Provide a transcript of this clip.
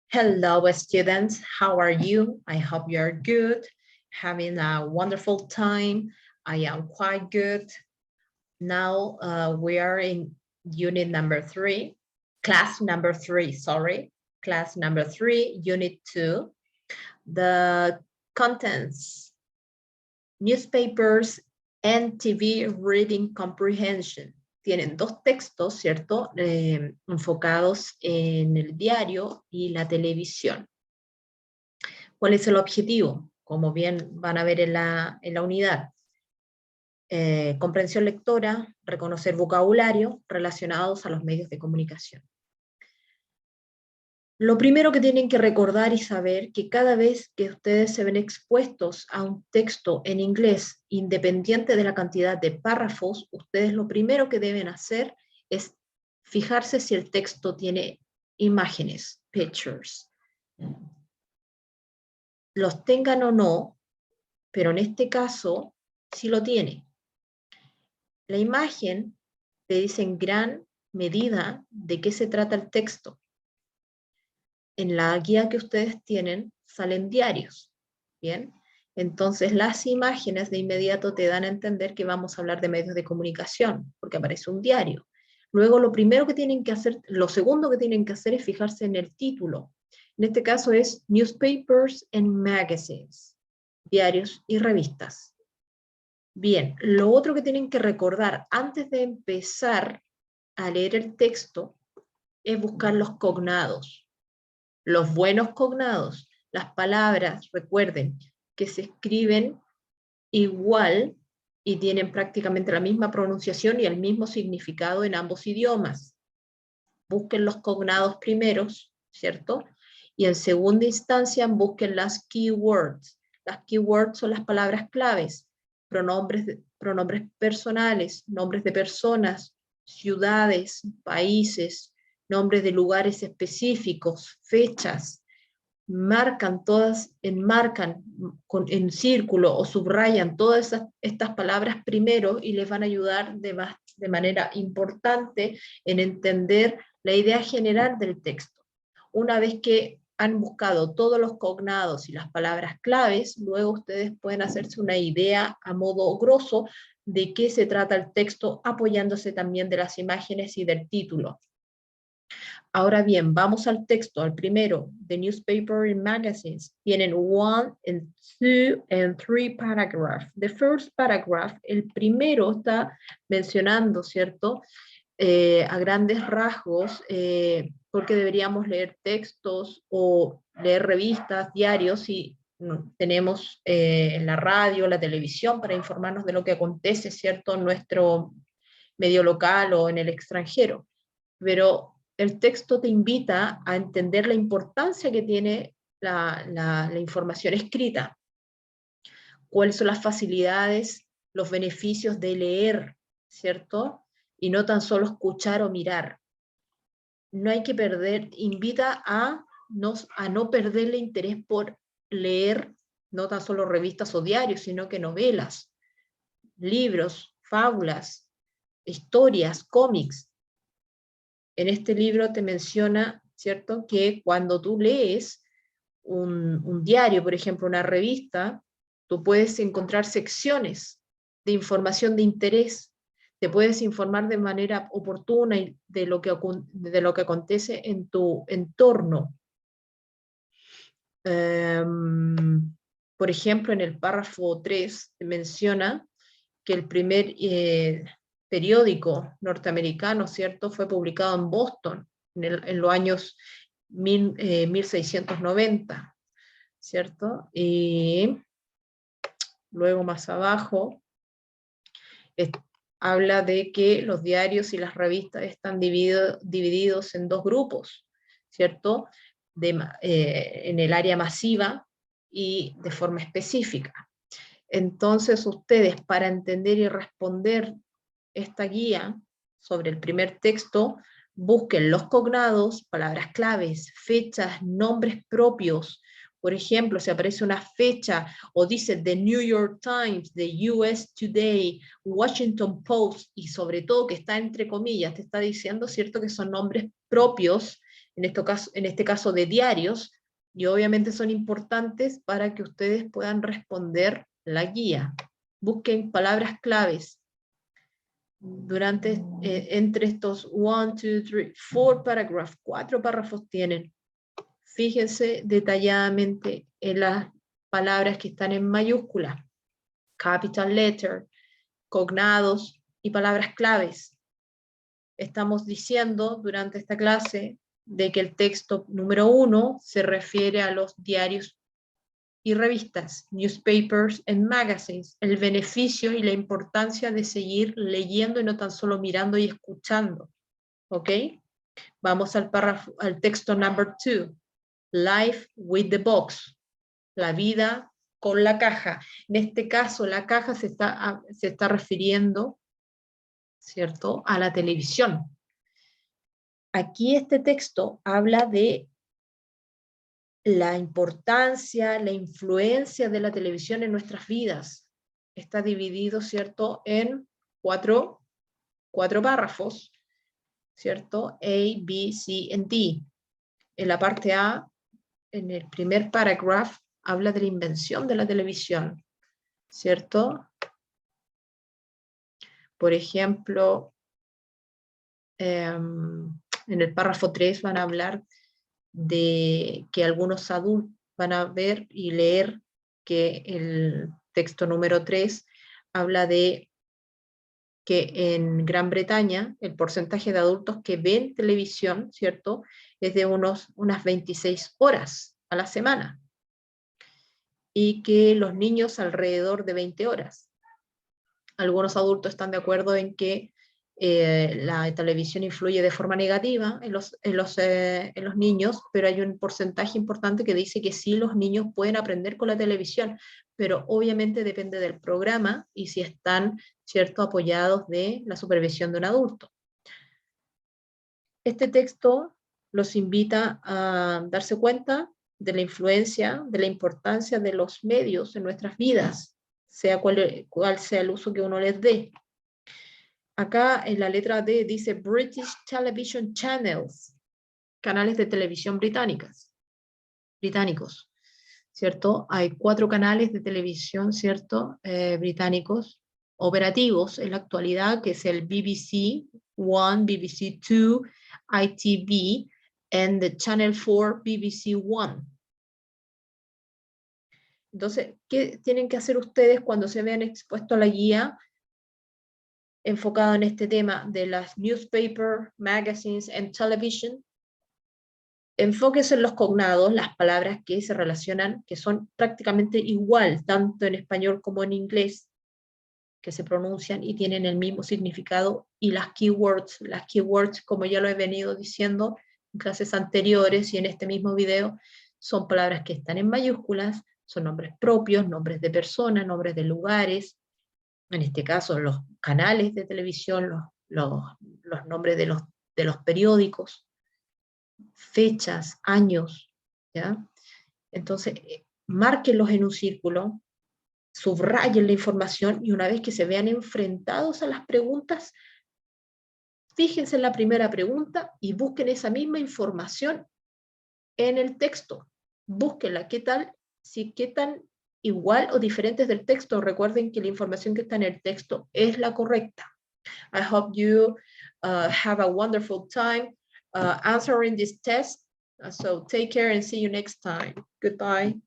Hello, students. How are you? I hope you are good, having a wonderful time. I am quite good. Now we are in unit number 3, class number 3, sorry. Class number 3, unit 2. The contents, newspapers and TV reading comprehension. Tienen dos textos, ¿cierto? Enfocados en el diario y la televisión. ¿Cuál es el objetivo? Como bien van a ver en la unidad. Comprensión lectora, reconocer vocabulario relacionados a los medios de comunicación. Lo primero que tienen que recordar y saber que cada vez que ustedes se ven expuestos a un texto en inglés, independiente de la cantidad de párrafos, ustedes lo primero que deben hacer es fijarse si el texto tiene imágenes, pictures. Los tengan o no, pero en este caso sí lo tiene. La imagen te dice en gran medida de qué se trata el texto. En la guía que ustedes tienen salen diarios, ¿bien? Entonces las imágenes de inmediato te dan a entender que vamos a hablar de medios de comunicación, porque aparece un diario. Luego lo primero que tienen que hacer, lo segundo que tienen que hacer es fijarse en el título. En este caso es Newspapers and Magazines, diarios y revistas. Bien, lo otro que tienen que recordar antes de empezar a leer el texto es buscar los cognados. Los buenos cognados, las palabras, recuerden, que se escriben igual y tienen prácticamente la misma pronunciación y el mismo significado en ambos idiomas. Busquen los cognados primeros, ¿cierto? Y en segunda instancia busquen las keywords. Las keywords son las palabras claves, pronombres personales, nombres de personas, ciudades, países, nombres de lugares específicos, fechas, enmarcan en círculo o subrayan todas estas palabras primero y les van a ayudar de manera importante en entender la idea general del texto. Una vez que han buscado todos los cognados y las palabras claves, luego ustedes pueden hacerse una idea a modo grosso de qué se trata el texto, apoyándose también de las imágenes y del título. Ahora bien, vamos al texto, al primero, The Newspaper and Magazines. Tienen 1, 2, and 3 paragraphs. The first paragraph, el primero está mencionando, ¿cierto? A grandes rasgos, porque deberíamos leer textos o leer revistas, diarios, y tenemos en la radio, la televisión, para informarnos de lo que acontece, ¿cierto?, en nuestro medio local o en el extranjero. Pero el texto te invita a entender la importancia que tiene la información escrita, cuáles son las facilidades, los beneficios de leer, ¿cierto? Y no tan solo escuchar o mirar. No hay que perder, invita a no perderle interés por leer, no tan solo revistas o diarios, sino que novelas, libros, fábulas, historias, cómics. En este libro te menciona, ¿cierto?, que cuando tú lees un diario, por ejemplo, una revista, tú puedes encontrar secciones de información de interés, te puedes informar de manera oportuna de lo que acontece en tu entorno. Por ejemplo, en el párrafo 3 menciona que el primer periódico norteamericano, ¿cierto?, fue publicado en Boston en los años 1690, ¿cierto? Y luego más abajo habla de que los diarios y las revistas están divididos en dos grupos, ¿cierto? En el área masiva y de forma específica. Entonces ustedes, para entender y responder esta guía sobre el primer texto, busquen los cognados, palabras claves, fechas, nombres propios. Por ejemplo, si aparece una fecha o dice The New York Times, The US Today, Washington Post, y sobre todo que está entre comillas, te está diciendo, ¿cierto?, que son nombres propios en este caso de diarios, y obviamente son importantes para que ustedes puedan responder la guía. Busquen palabras claves entre estos 1, 2, 3, 4 paragraphs, 4 párrafos tienen. Fíjense detalladamente en las palabras que están en mayúscula, capital letter, cognados y palabras claves. Estamos diciendo durante esta clase de que el texto número 1 se refiere a los diarios y revistas, newspapers and magazines, el beneficio y la importancia de seguir leyendo y no tan solo mirando y escuchando. ¿Ok? Vamos al texto number 2. Life with the box. La vida con la caja. En este caso, la caja se está refiriendo, ¿cierto?, a la televisión. Aquí este texto habla de la importancia, la influencia de la televisión en nuestras vidas. Está dividido, ¿cierto?, en cuatro párrafos, ¿cierto? A, B, C, y D. En la parte A, en el primer parágrafo, habla de la invención de la televisión, ¿cierto? Por ejemplo, en el párrafo 3 van a hablar de que algunos adultos van a ver y leer que el texto número 3 habla de que en Gran Bretaña el porcentaje de adultos que ven televisión, ¿cierto?, es de unas 26 horas a la semana, y que los niños alrededor de 20 horas. Algunos adultos están de acuerdo en que la televisión influye de forma negativa en los niños, pero hay un porcentaje importante que dice que sí, los niños pueden aprender con la televisión, pero obviamente depende del programa y si están, ¿cierto?, apoyados de la supervisión de un adulto. Este texto los invita a darse cuenta de la influencia, de la importancia de los medios en nuestras vidas, sea cual sea el uso que uno les dé. Acá en la letra D dice British Television Channels, canales de televisión británicos, ¿cierto? Hay 4 canales de televisión, ¿cierto?, británicos operativos en la actualidad, que es el BBC 1, BBC 2, ITV, and the Channel 4 BBC 1. Entonces, ¿qué tienen que hacer ustedes cuando se vean expuestos a la guía enfocado en este tema de las newspapers, magazines and television? Enfóquense en los cognados, las palabras que se relacionan, que son prácticamente igual, tanto en español como en inglés, que se pronuncian y tienen el mismo significado, y las keywords, como ya lo he venido diciendo en clases anteriores y en este mismo video, son palabras que están en mayúsculas, son nombres propios, nombres de personas, nombres de lugares, en este caso los canales de televisión, los nombres de los periódicos, fechas, años, ¿ya? Entonces, márquenlos en un círculo, subrayen la información y una vez que se vean enfrentados a las preguntas, fíjense en la primera pregunta y busquen esa misma información en el texto. Búsquenla, qué tan igual o diferentes del texto. Recuerden que la información que está en el texto es la correcta. I hope you have a wonderful time answering this test. So take care and see you next time. Goodbye.